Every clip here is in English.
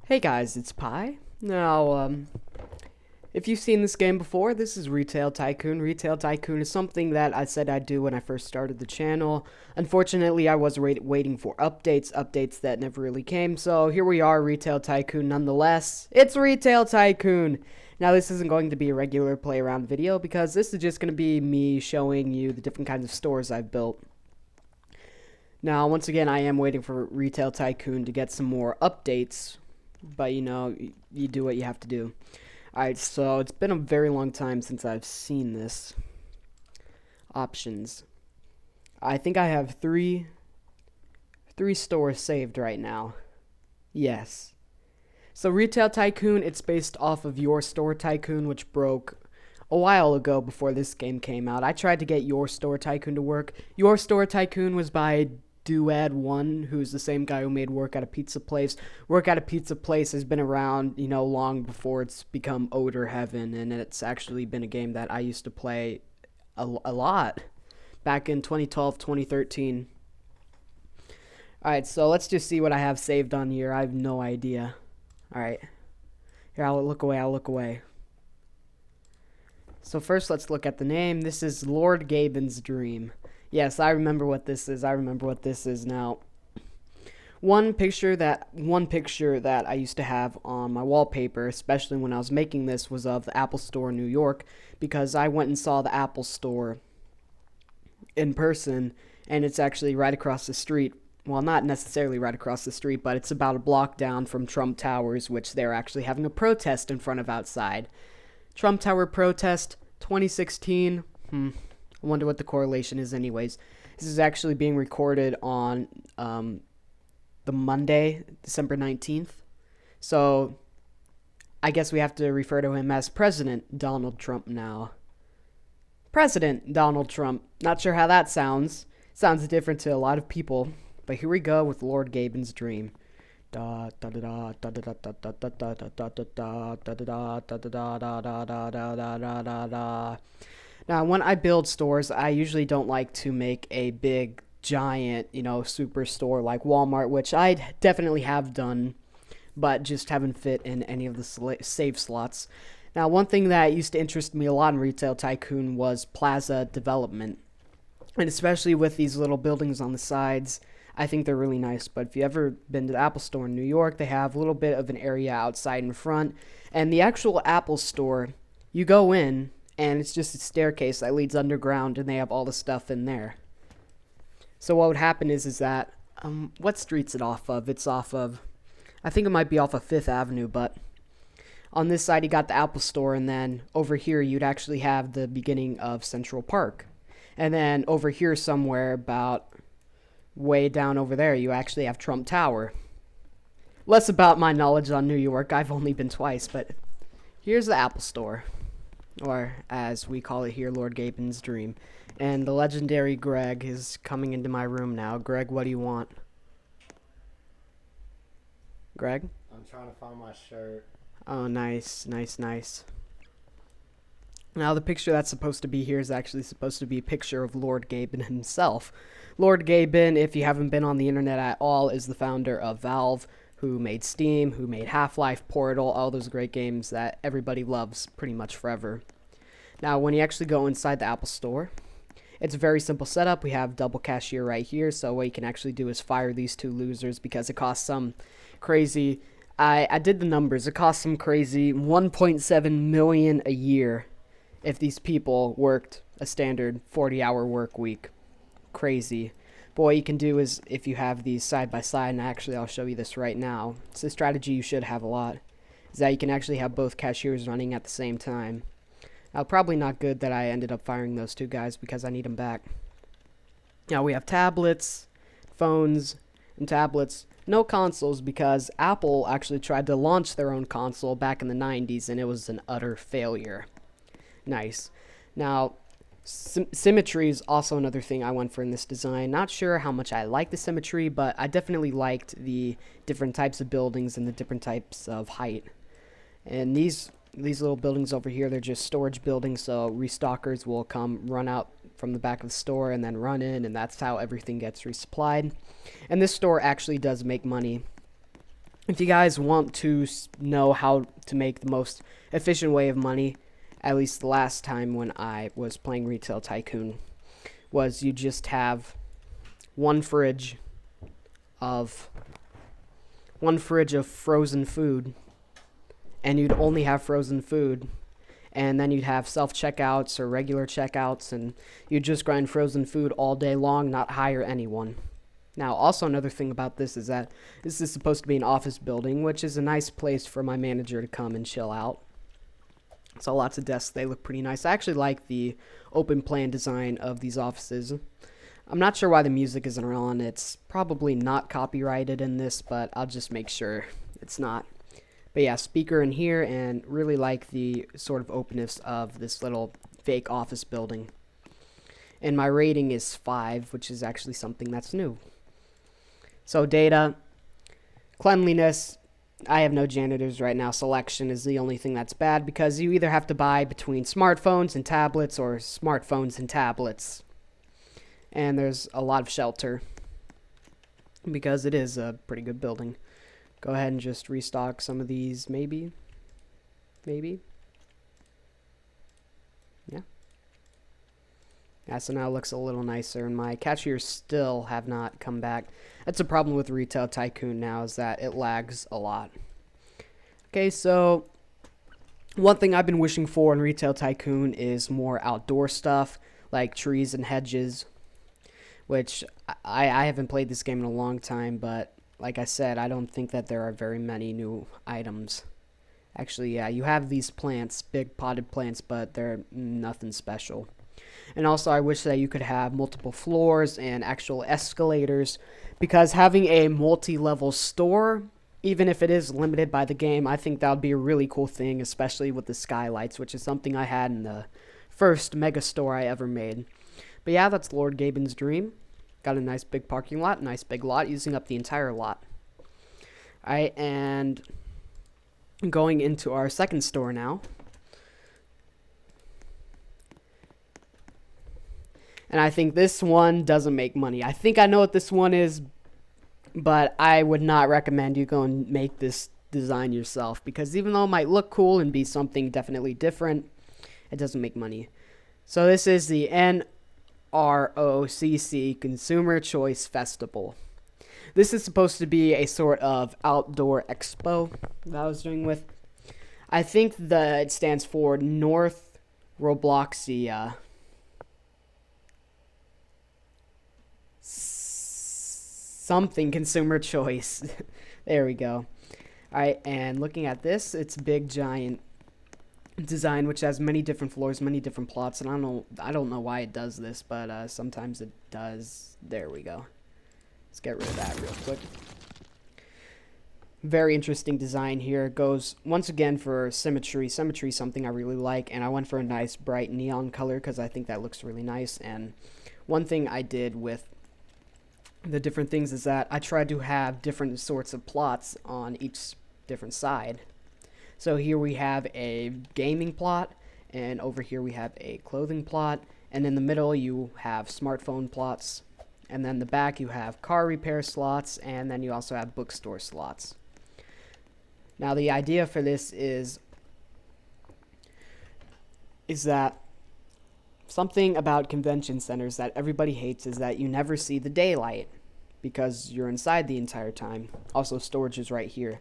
Hey guys, it's Pi. If you've seen this game before, this is Retail Tycoon. Retail Tycoon is something that I said I'd do when I first started the channel. Unfortunately, I was waiting for updates that never really came, so here we are, Retail Tycoon nonetheless. It's Retail Tycoon! Now, this isn't going to be a regular Playaround video, because this is just going to be me showing you the different kinds of stores I've built. Now, once again, I am waiting for Retail Tycoon to get some more updates, but you know, you do what you have to do. Alright, so it's been a very long time since I've seen this. Options. I think I have three stores saved right now. Yes. So Retail Tycoon, it's based off of Your Store Tycoon, which broke a while ago before this game came out. I tried to get Your Store Tycoon to work. Your Store Tycoon was by Duad1, who's the same guy who made Work at a Pizza Place. Work at a Pizza Place has been around, you know, long before it's become Odor Heaven, and it's actually been a game that I used to play a lot back in 2012, 2013. Alright, so let's just see what I have saved on here. I have no idea. Alright. Here, I'll look away. So first, let's look at the name. This is Lord Gaben's Dream. Yes, I remember what this is. Now, one picture that I used to have on my wallpaper, especially when I was making this, was of the Apple Store in New York, because I went and saw the Apple Store in person, and it's actually right across the street. Well, not necessarily right across the street, but it's about a block down from Trump Towers, which they're actually having a protest in front of outside. Trump Tower protest 2016. I wonder what the correlation is anyways. This is actually being recorded on the Monday, December 19th. So I guess we have to refer to him as President Donald Trump now. President Donald Trump. Not sure how that sounds. Sounds different to a lot of people. But here we go with Lord Gaben's Dream. Now, when I build stores, I usually don't like to make a big, giant, superstore like Walmart, which I definitely have done, but just haven't fit in any of the save slots. Now, one thing that used to interest me a lot in Retail Tycoon was plaza development, and especially with these little buildings on the sides. I think they're really nice, but if you've ever been to the Apple Store in New York, they have a little bit of an area outside in front, and the actual Apple Store, you go in, and it's just a staircase that leads underground, and they have all the stuff in there. So what would happen is that, what street's it off of? It's off of, I think it might be off of 5th Avenue, but on this side you got the Apple Store, and then over here you'd actually have the beginning of Central Park. And then over here somewhere, about way down over there, you actually have Trump Tower. Less about my knowledge on New York, I've only been twice, but here's the Apple Store. Or, as we call it here, Lord Gaben's Dream. And the legendary Greg is coming into my room now. Greg, what do you want? Greg? I'm trying to find my shirt. Oh, nice. Now, the picture that's supposed to be here is actually supposed to be a picture of Lord Gaben himself. Lord Gaben, if you haven't been on the internet at all, is the founder of Valve, who made Steam, who made Half-Life, Portal, all those great games that everybody loves pretty much forever. Now, when you actually go inside the Apple Store, it's a very simple setup. We have double cashier right here, so what you can actually do is fire these two losers because it costs some crazy... I did the numbers. It costs some crazy 1.7 million a year if these people worked a standard 40-hour work week. Crazy. But what you can do is, if you have these side by side, and actually I'll show you this right now, it's a strategy you should have a lot, is that you can actually have both cashiers running at the same time. Now, probably not good that I ended up firing those two guys because I need them back. Now, we have tablets, phones, and tablets. No consoles because Apple actually tried to launch their own console back in the 90s, and it was an utter failure. Nice. Now, symmetry is also another thing I went for in this design. Not sure how much I like the symmetry, but I definitely liked the different types of buildings and the different types of height. And these little buildings over here, they're just storage buildings, so restockers will come run out from the back of the store and then run in, and that's how everything gets resupplied. And this store actually does make money If you guys want to know how to make the most efficient way of money, at least the last time when I was playing Retail Tycoon, was you just have one fridge of frozen food, and you'd only have frozen food, and then you'd have self-checkouts or regular checkouts, and you'd just grind frozen food all day long, not hire anyone. Now, also another thing about this is that this is supposed to be an office building, which is a nice place for my manager to come and chill out. So lots of desks, they look pretty nice. I actually like the open plan design of these offices. I'm not sure why the music isn't on. It's probably not copyrighted in this, but I'll just make sure it's not. But yeah, speaker in here, and really like the sort of openness of this little fake office building. And my rating is 5, which is actually something that's new. So data, cleanliness, I have no janitors right now. Selection is the only thing that's bad because you either have to buy between smartphones and tablets or smartphones and tablets. And there's a lot of shelter because it is a pretty good building. Go ahead and just restock some of these, maybe. Yeah, so now it looks a little nicer, and my cashiers still have not come back. That's a problem with Retail Tycoon now, is that it lags a lot. Okay, so one thing I've been wishing for in Retail Tycoon is more outdoor stuff, like trees and hedges, which I haven't played this game in a long time, but like I said, I don't think that there are very many new items. Actually, yeah, you have these plants, big potted plants, but they're nothing special. And also, I wish that you could have multiple floors and actual escalators, because having a multi-level store, even if it is limited by the game, I think that would be a really cool thing, especially with the skylights, which is something I had in the first mega store I ever made. But yeah, that's Lord Gaben's dream. Got a nice big parking lot, nice big lot, using up the entire lot. Alright, and going into our second store now. And I think this one doesn't make money. I think I know what this one is, but I would not recommend you go and make this design yourself, because even though it might look cool and be something definitely different, it doesn't make money. So this is the NROCC Consumer Choice Festival. This is supposed to be a sort of outdoor expo that I was doing with. I think it stands for North Robloxia. Something consumer choice. There we go. Alright, and looking at this, it's big giant design which has many different floors, many different plots, and I don't know why it does this, but sometimes it does. There we go. Let's get rid of that real quick. Very interesting design here. It goes once again for symmetry. Symmetry is something I really like, and I went for a nice bright neon color because I think that looks really nice. And one thing I did with the different things is that I tried to have different sorts of plots on each different side. So here we have a gaming plot, and over here we have a clothing plot, and in the middle you have smartphone plots, and then the back you have car repair slots, and then you also have bookstore slots. Now the idea for this is that something about convention centers that everybody hates is that you never see the daylight because you're inside the entire time. Also, storage is right here.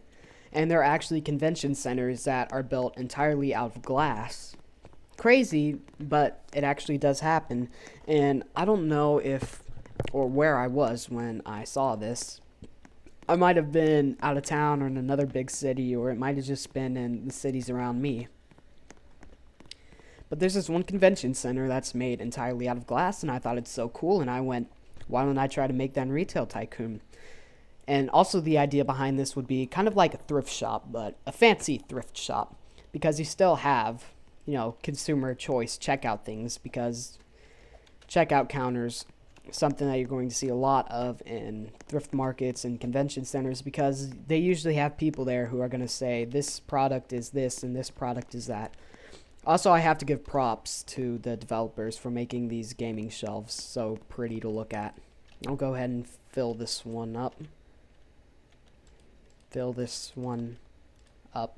And there are actually convention centers that are built entirely out of glass. Crazy, but it actually does happen. And I don't know if or where I was when I saw this. I might have been out of town or in another big city, or it might have just been in the cities around me. But there's this one convention center that's made entirely out of glass, and I thought it's so cool, and I went, why don't I try to make that in Retail Tycoon? And also the idea behind this would be kind of like a thrift shop, but a fancy thrift shop, because you still have, consumer choice checkout things, because checkout counters, something that you're going to see a lot of in thrift markets and convention centers, because they usually have people there who are going to say, this product is this and this product is that. Also, I have to give props to the developers for making these gaming shelves so pretty to look at. I'll go ahead and fill this one up. fill this one up.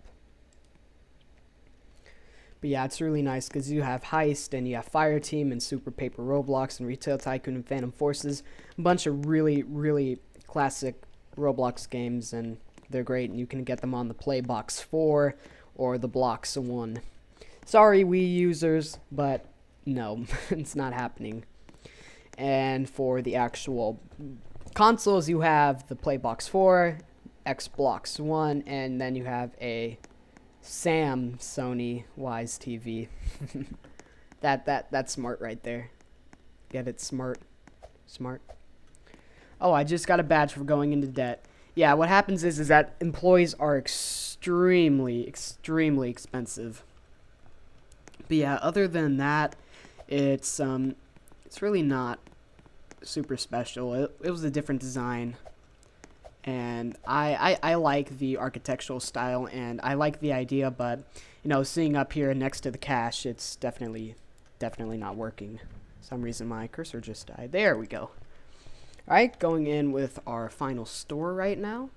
But yeah, it's really nice because you have Heist and you have Fire Team and Super Paper Roblox and Retail Tycoon and Phantom Forces. A bunch of really, really classic Roblox games, and they're great, and you can get them on the Playbox 4 or the Blocks 1. Sorry, Wii users, but no, it's not happening. And for the actual consoles, you have the Playbox 4, Xbox 1, and then you have a Sony Wise TV. That's smart right there. Get it? Smart. Oh, I just got a badge for going into debt. Yeah, what happens is that employees are extremely expensive. But yeah, other than that, it's really not super special. It was a different design, and I like the architectural style, and I like the idea, but seeing up here next to the cache, it's definitely not working. For some reason my cursor just died. There we go. Alright, going in with our final store right now.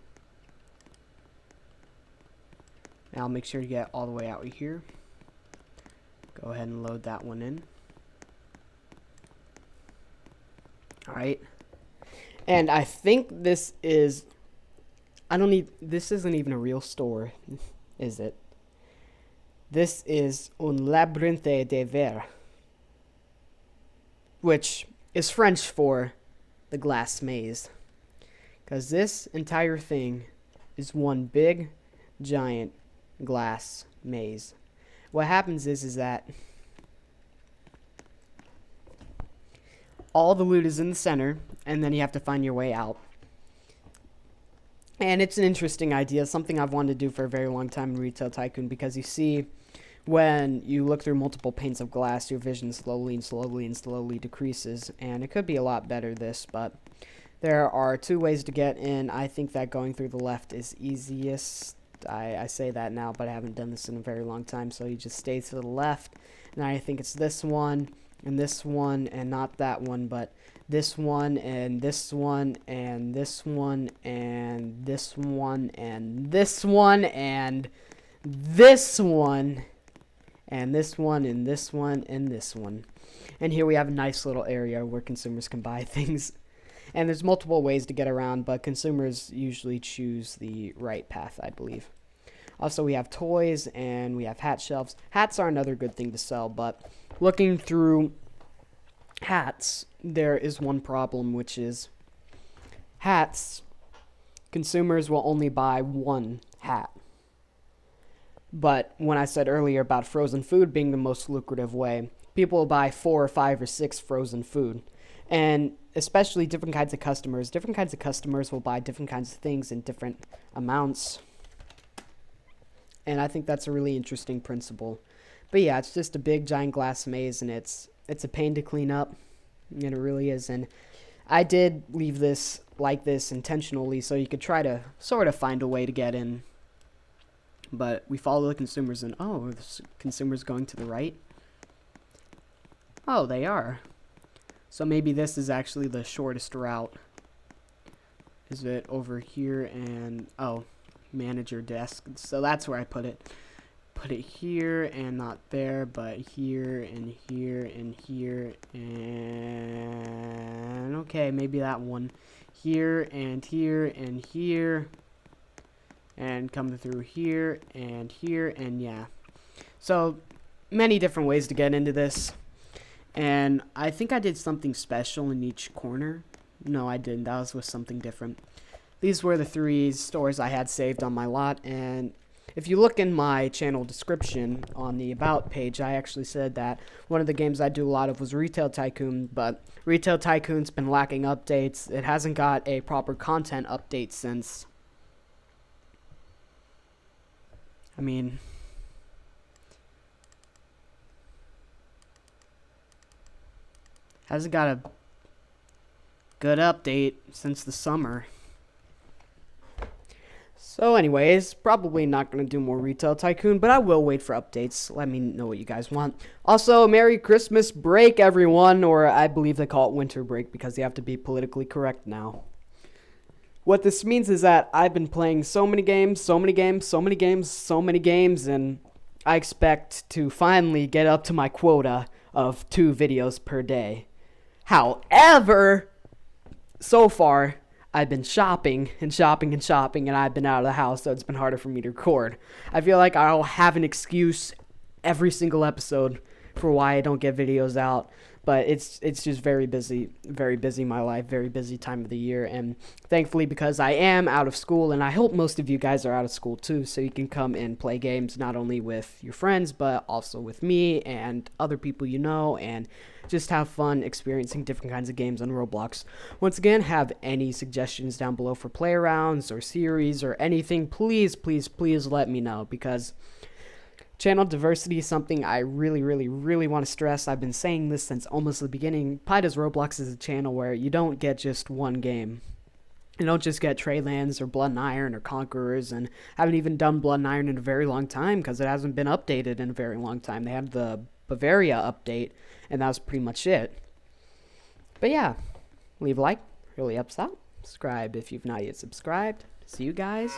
Now make sure to get all the way out here. Go ahead and load that one in. Alright. And I think this is... this isn't even a real store, is it? This is un labyrinthe de verre, which is French for the glass maze. Because this entire thing is one big, giant glass maze. What happens is that all the loot is in the center, and then you have to find your way out. And it's an interesting idea, something I've wanted to do for a very long time in Retail Tycoon, because you see, when you look through multiple panes of glass, your vision slowly decreases, and it could be a lot better this, but there are two ways to get in. I think that going through the left is easiest. I say that now, but I haven't done this in a very long time, so you just stay to the left, and I think it's this one, and not that one, but this one, and this one, and this one, and this one, and this one, and this one, and this one, and this one, and this one. And here we have a nice little area where consumers can buy things. And there's multiple ways to get around, but consumers usually choose the right path, I believe. Also, we have toys, and we have hat shelves. Hats are another good thing to sell, but looking through hats, there is one problem, which is hats, consumers will only buy one hat. But when I said earlier about frozen food being the most lucrative way, people will buy 4 or 5 or 6 frozen food. And especially different kinds of customers will buy different kinds of things in different amounts. And I think that's a really interesting principle. But yeah, it's just a big giant glass maze, and it's a pain to clean up. And it really is. And I did leave this like this intentionally so you could try to sort of find a way to get in. But we follow the consumers, and oh, are the consumers going to the right? Oh, they are. So maybe this is actually the shortest route. Is it over here and... oh, manager desk. So that's where I put it. Put it here and not there, but here and here and here and... okay, maybe that one. Here and here and here. And come through here, and yeah. So, many different ways to get into this. And I think I did something special in each corner. No, I didn't. That was with something different. These were the 3 stores I had saved on my lot, and if you look in my channel description on the About page, I actually said that one of the games I do a lot of was Retail Tycoon, but Retail Tycoon's been lacking updates. It hasn't got a proper content update since... I mean, hasn't got a good update since the summer. So anyways, probably not going to do more Retail Tycoon, but I will wait for updates. Let me know what you guys want. Also, Merry Christmas break, everyone, or I believe they call it winter break because they have to be politically correct now. Well, What this means is that I've been playing so many games, and I expect to finally get up to my quota of 2 videos per day. However, so far, I've been shopping, and I've been out of the house, so it's been harder for me to record. I feel like I'll have an excuse every single episode for why I don't get videos out, but it's just very busy in my life, very busy time of the year, and thankfully, because I am out of school, and I hope most of you guys are out of school too, so you can come and play games not only with your friends, but also with me and other people you know, and just have fun experiencing different kinds of games on Roblox. Once again, have any suggestions down below for Playarounds or series or anything, please let me know, because channel diversity is something I really want to stress. I've been saying this since almost the beginning. Pi Does Roblox is a channel where you don't get just one game. You don't just get Treylands or Blood and Iron or Conquerors, and I haven't even done Blood and Iron in a very long time because it hasn't been updated in a very long time. They had the Bavaria update, and that was pretty much it. But yeah, leave a like, really helps out. Subscribe if you've not yet subscribed. See you guys.